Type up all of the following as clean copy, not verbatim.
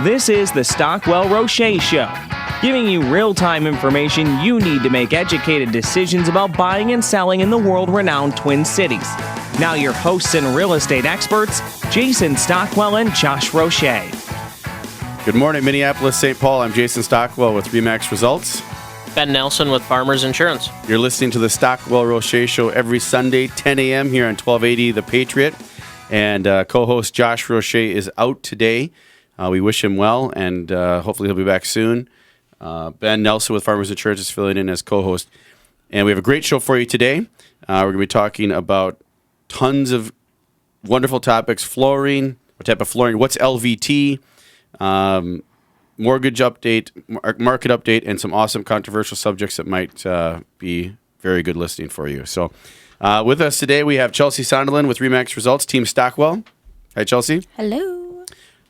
This is the Stockwell Roche Show, giving you real-time information you need to make educated decisions about buying and selling in the world-renowned Twin Cities. Now your hosts and real estate experts, Jason Stockwell and Josh Roche. Good morning, Minneapolis, St. Paul. I'm Jason Stockwell with RE/MAX Results. Ben Nelson with Farmers Insurance. You're listening to the Stockwell Roche Show every Sunday, 10 a.m. here on 1280 The Patriot. And co-host Josh Roche is out today. We wish him well, and hopefully he'll be back soon. Ben Nelson with Farmers Insurance is filling in as co-host. And we have a great show for you today. We're going to be talking about tons of wonderful topics: flooring, what type of flooring, what's LVT, mortgage update, market update, and some awesome controversial subjects that might be very good listening for you. So with us today, we have Chelsea Sonderland with RE/MAX Results, Team Stockwell. Hi, Chelsea. Hello.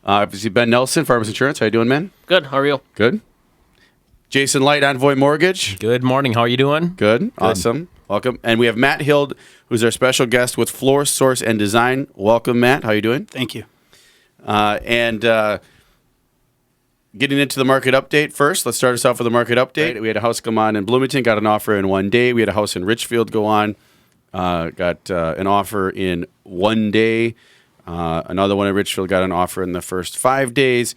Obviously, Ben Nelson, Farmers Insurance. How you doing, man? Good. How are you? Good. Jason Light, Envoy Mortgage. Good morning. How are you doing? Good. Awesome. Welcome. And we have Matt Hild, who's our special guest with Floor, Source, and Design. Welcome, Matt. How you doing? Thank you. And getting into the market update first, let's start us off with the market update. We had a house come on in Bloomington, got an offer in 1 day. We had a house in Richfield go on, got an offer in 1 day. Another one in Richfield got an offer in the first 5 days.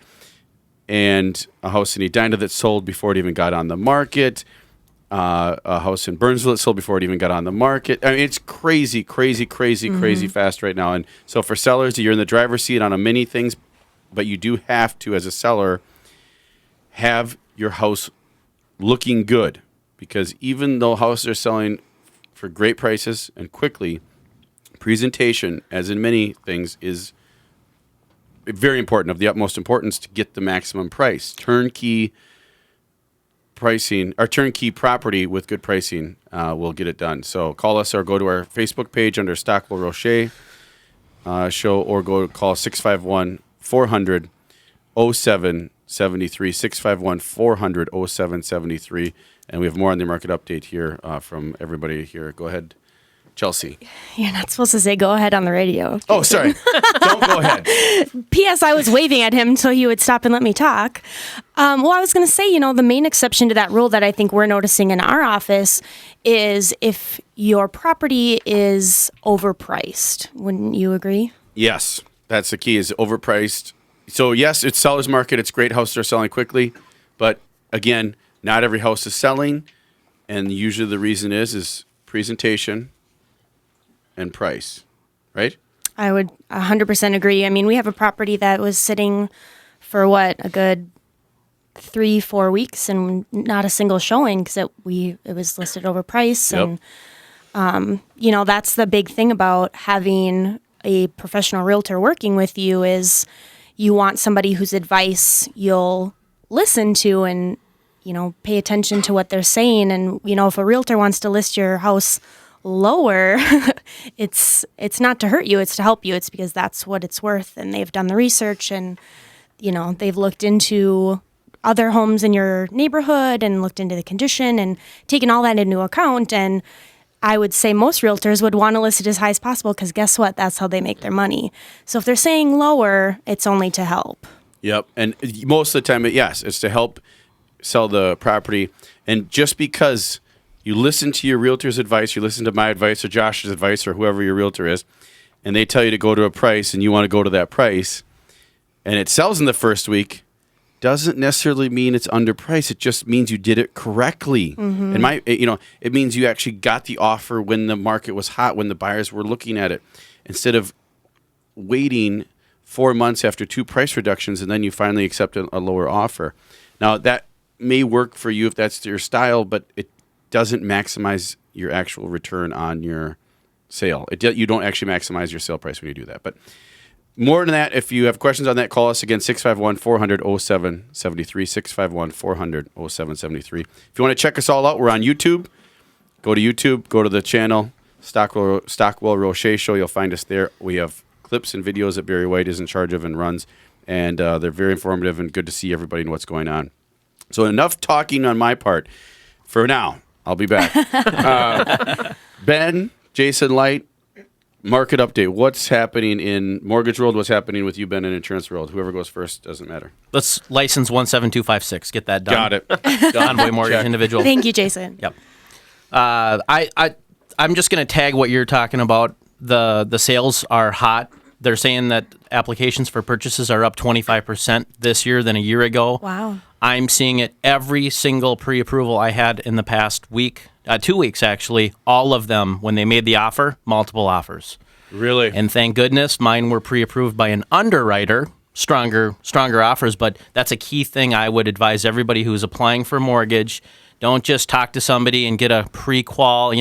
And a house in Edina that sold before it even got on the market. A house in Burnsville that sold before it even got on the market. I mean, it's crazy fast right now. And so for sellers, you're in the driver's seat on many things, but you do have to, as a seller, have your house looking good. Because even though houses are selling for great prices and quickly, presentation, as in many things, is very important, of the utmost importance to get the maximum price. Turnkey pricing, or turnkey property with good pricing will get it done. So call us or go to our Facebook page under Stockwell Roche Show, or call 651-400-0773, 651-400-0773. And we have more on the market update here from everybody here. Go ahead, Chelsea. You're not supposed to say go ahead on the radio. Oh, sorry. Don't go ahead. P.S. I was waving at him so he would stop and let me talk. Well, I was going to say, the main exception to that rule that I think we're noticing in our office is if your property is overpriced. Wouldn't you agree? Yes. That's the key, is overpriced. So, yes, it's seller's market. It's great. Houses are selling quickly. But, again, not every house is selling. And usually the reason is presentation and price, right? I would 100% agree. I mean, we have a property that was sitting for a good 3-4 weeks and not a single showing because it was listed overpriced. Yep. And, that's the big thing about having a professional realtor working with you is you want somebody whose advice you'll listen to and, pay attention to what they're saying. And, if a realtor wants to list your house lower, it's not to hurt you, it's to help you. It's because that's what it's worth, and they've done the research, and they've looked into other homes in your neighborhood and looked into the condition and taken all that into account. And I would say most realtors would want to list it as high as possible because guess what? That's how they make their money. So if they're saying lower, it's only to help. Yep. And most of the time, yes, it's to help sell the property. And just because you listen to your realtor's advice, you listen to my advice or Josh's advice or whoever your realtor is, and they tell you to go to a price and you want to go to that price, and it sells in the first week, doesn't necessarily mean it's underpriced. It just means you did it correctly. Mm-hmm. And it means you actually got the offer when the market was hot, when the buyers were looking at it, instead of waiting 4 months after 2 price reductions and then you finally accept a lower offer. Now, that may work for you if that's your style, but it doesn't maximize your actual return on your sale. You don't actually maximize your sale price when you do that. But more than that, if you have questions on that, call us again, 651-400-0773, 651-400-0773. If you want to check us all out, we're on YouTube. Go to YouTube, go to the channel, Stockwell Roche Show. You'll find us there. We have clips and videos that Barry White is in charge of and runs, and they're very informative and good to see everybody and what's going on. So enough talking on my part for now. I'll be back. Ben, Jason Light, market update. What's happening in mortgage world? What's happening with you, Ben, in insurance world? Whoever goes first, doesn't matter. Let's license 17256. Get that done. Got it. Envoy mortgage Check. individual. Thank you, Jason. Yep. I'm just going to tag what you're talking about. The sales are hot. They're saying that applications for purchases are up 25% this year than a year ago. Wow. I'm seeing it every single pre-approval I had in the past week, 2 weeks actually, all of them, when they made the offer, multiple offers. Really? And thank goodness mine were pre-approved by an underwriter, stronger offers, but that's a key thing I would advise everybody who's applying for a mortgage. Don't just talk to somebody and get a pre-qual,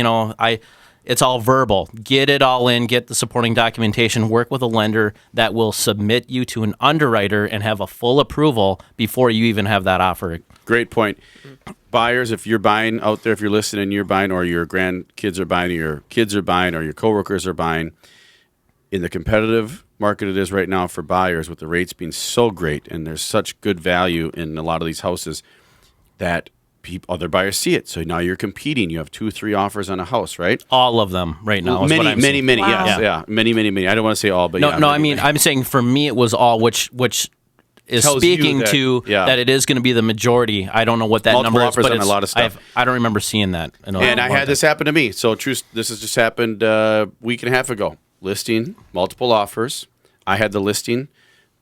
it's all verbal. Get it all in, get the supporting documentation, work with a lender that will submit you to an underwriter and have a full approval before you even have that offer. Great point. Buyers, if you're buying out there, if you're listening, you're buying, or your grandkids are buying, or your kids are buying, or your coworkers are buying, in the competitive market it is right now for buyers, with the rates being so great and there's such good value in a lot of these houses, that other buyers see it. So now you're competing. You have 2-3 offers on a house, right? All of them right now. Is Many. what I'm seeing. Wow. Yes, yeah. Many. I don't want to say all, but No, yeah. no. Many. I'm saying for me it was all, which is Tells you speaking that- to yeah. that it is going to be the majority. I don't know what that Multiple number is, offers but on a lot of stuff. I don't remember seeing that. And I had this happen to me. So this has just happened a week and a half ago. Listing, multiple offers. I had the listing.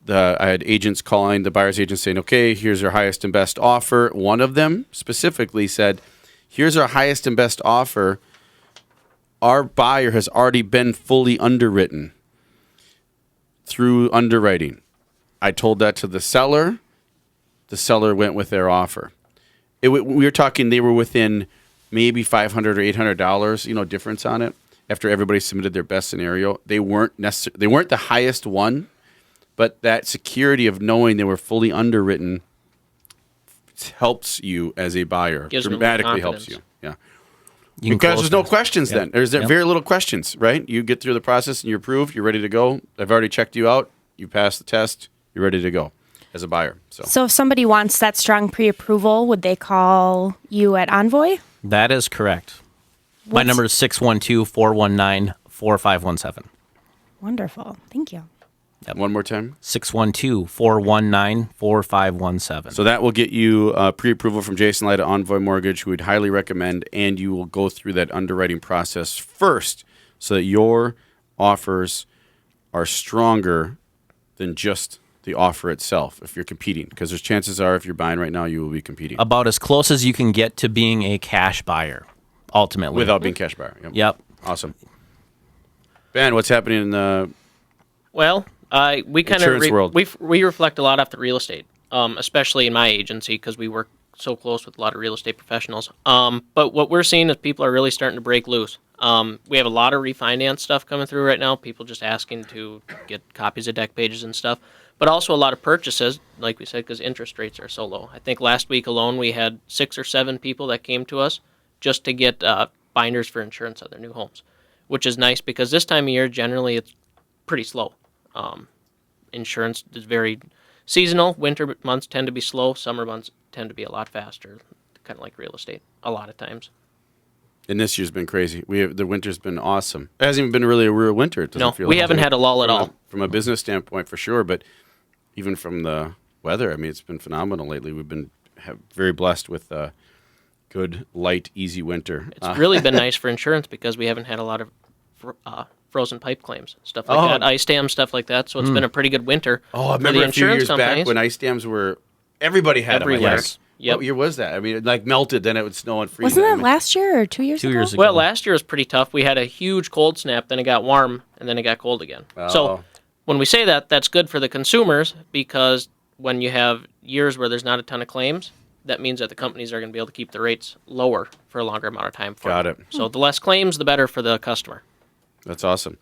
I had agents calling, the buyer's agent saying, okay, here's our highest and best offer. One of them specifically said, here's our highest and best offer. Our buyer has already been fully underwritten through underwriting. I told that to the seller. The seller went with their offer. We were talking, they were within maybe $500 or $800, difference on it. After everybody submitted their best scenario, they weren't the highest one, but that security of knowing they were fully underwritten helps you as a buyer. Gives them more Dramatically helps confidence. you. Yeah. You can Because close there's no those. questions Yep. then. There's Yep. very little questions, right? You get through the process and you're approved, you're ready to go. I've already checked you out. You passed the test. You're ready to go as a buyer. So if somebody wants that strong pre-approval, would they call you at Envoy? That is correct. My number is 612-419-4517. Wonderful. Thank you. One more time. 612-419-4517. So that will get you pre-approval from Jason Light at Envoy Mortgage, who would highly recommend, and you will go through that underwriting process first so that your offers are stronger than just the offer itself if you're competing. Because there's chances are if you're buying right now, you will be competing. About as close as you can get to being a cash buyer, ultimately. Without being cash buyer. Yep. Awesome. Ben, what's happening in the Well, we kind Insurance of world. we reflect a lot off the real estate, especially in my agency because we work so close with a lot of real estate professionals. But what we're seeing is people are really starting to break loose. We have a lot of refinance stuff coming through right now. People just asking to get copies of deck pages and stuff, but also a lot of purchases, like we said, because interest rates are so low. I think last week alone we had 6 or 7 people that came to us just to get binders for insurance on their new homes, which is nice because this time of year generally it's pretty slow. Insurance is very seasonal. Winter months tend to be slow. Summer months tend to be a lot faster, kind of like real estate a lot of times. And this year's been crazy. The winter's been awesome. It hasn't even been really a real winter. It doesn't No, feel we like haven't it. had a lull at all. From a business standpoint, for sure, but even from the weather, I mean, it's been phenomenal lately. We've been very blessed with a good, light, easy winter. It's really been nice for insurance because we haven't had a lot of frozen pipe claims, stuff like that, ice dams, stuff like that. So it's been a pretty good winter Oh, I for the remember a few insurance years companies. back when ice dams were, everybody had them. I Everywhere. guess. Yep. What year was that? I mean, it like melted, then it would snow and freeze. Wasn't I that mean, last year or 2 years ago? 2 years ago. Well, last year was pretty tough. We had a huge cold snap, then it got warm, and then it got cold again. Oh. So when we say that, that's good for the consumers because when you have years where there's not a ton of claims, that means that the companies are going to be able to keep the rates lower for a longer amount of time. Got it. So the less claims, the better for the customer. That's awesome.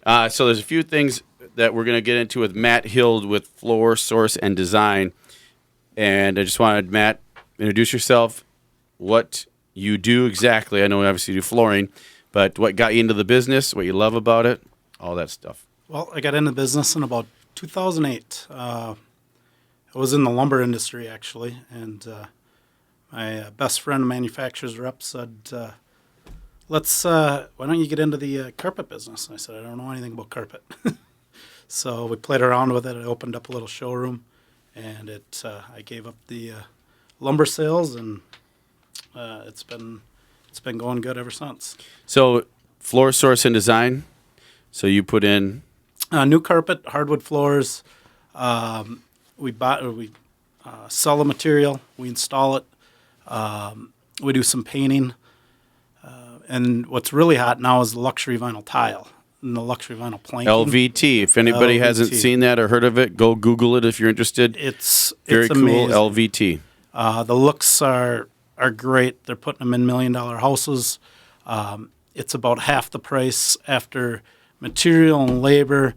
So there's a few things that we're going to get into with Matt Hild with Floor, Source, and Design. And I just wanted, Matt, introduce yourself, what you do exactly. I know obviously you do flooring, but what got you into the business, what you love about it, all that stuff. Well, I got into business in about 2008. I was in the lumber industry, actually, and my best friend, manufacturer's rep, said, let's, why don't you get into the carpet business? And I said, I don't know anything about carpet. So we played around with it. I opened up a little showroom, and I gave up the lumber sales, and it's been going good ever since. So floor source and design. So you put in New carpet, hardwood floors. We sell the material. We install it. We do some painting. And what's really hot now is the luxury vinyl tile and the luxury vinyl planking. LVT. If anybody hasn't LVT. seen that or heard of it, go Google it if you're interested. It's Very cool. amazing. LVT. The looks are great. They're putting them in $1 million houses. It's about half the price after material and labor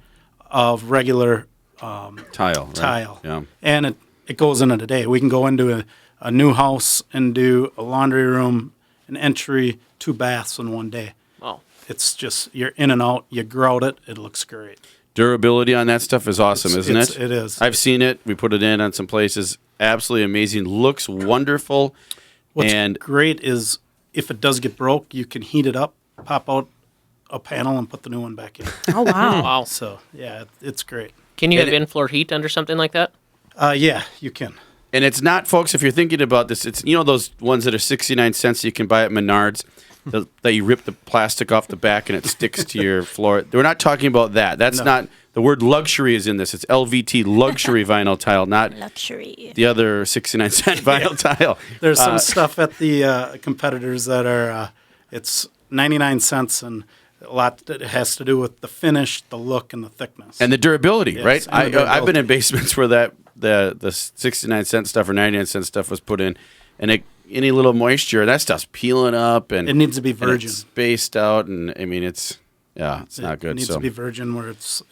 of regular Tile. Right? tile. Yeah. And it goes in a day. We can go into a new house and do a laundry room, an entry, 2 baths in one day. Oh, It's just, you're in and out, you grout it, it looks great. Durability on that stuff is awesome, isn't it? It is. I've seen it. We put it in on some places. Absolutely amazing. Looks wonderful. What's and great is if it does get broke, you can heat it up, pop out a panel, and put the new one back in. Oh, wow. wow. So, yeah, it's great. Can you have And in-floor heat under something like that? Yeah, you can. And it's not, folks, if you're thinking about this, it's, those ones that are 69 cents you can buy at Menards, that you rip the plastic off the back and it sticks to your floor. We're not talking about that. That's not, the word luxury is in this. It's LVT, luxury vinyl tile, not Luxury. the other 69 cent vinyl tile. There's some stuff at the competitors that are, it's 99 cents, and a lot that has to do with the finish, the look, and the thickness. And the durability, Yes, right? and the I've been durability. in basements where the 69 cent stuff or 99 cent stuff was put in, and any little moisture, that stuff's peeling up, and It needs to be and virgin. it's spaced out, and I mean it's not good. It needs So to be virgin, where it's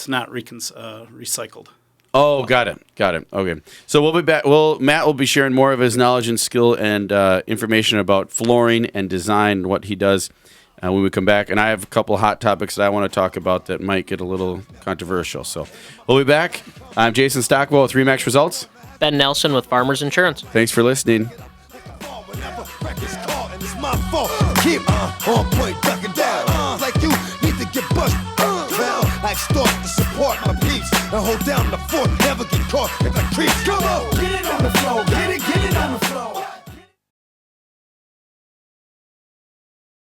not recycled. oh, got it. Okay, so we'll be back. Matt will be sharing more of his knowledge and skill and information about flooring and design, what he does. When we come back, and I have a couple of hot topics that I want to talk about that might get a little controversial. So we'll be back. I'm Jason Stockwell with Remax Results. Ben Nelson with Farmers Insurance. Thanks for listening. Whenever records call and it's my fault. Keep on point, ducking down. Like you need to get bust. Well, I start to support my peeps and hold down the fort. Never get caught if I creep. Come on, get it on the floor. Get it on the floor.